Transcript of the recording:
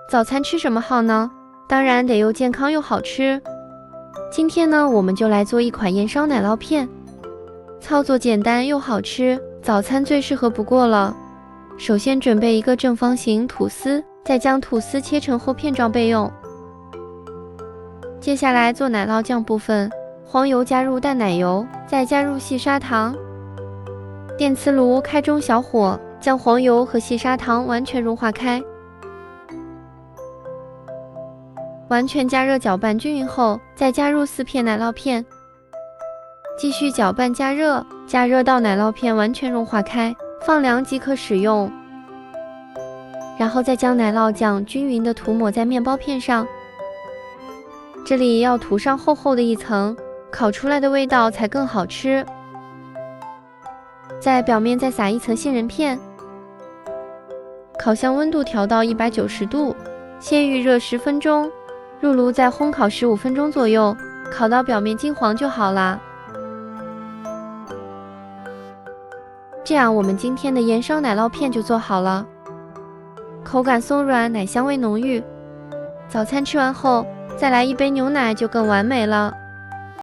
早餐吃什么好呢？当然得又健康又好吃。今天呢，我们就来做一款盐烧奶酪片，操作简单又好吃，早餐最适合不过了。首先准备一个正方形吐司，再将吐司切成厚片状备用。接下来做奶酪酱部分，黄油加入淡奶油，再加入细砂糖。电磁炉开中小火，将黄油和细砂糖完全融化开。完全加热搅拌均匀后，再加入4片奶酪片，继续搅拌加热，加热到奶酪片完全融化开，放凉即可使用。然后再将奶酪酱均匀地涂抹在面包片上，这里要涂上厚厚的一层，烤出来的味道才更好吃。在表面再撒一层杏仁片，烤箱温度调到190度，先预热10分钟。入炉再烘烤15分钟左右，烤到表面金黄就好啦。这样我们今天的盐烧奶酪片就做好了，口感松软，奶香味浓郁。早餐吃完后，再来一杯牛奶就更完美了。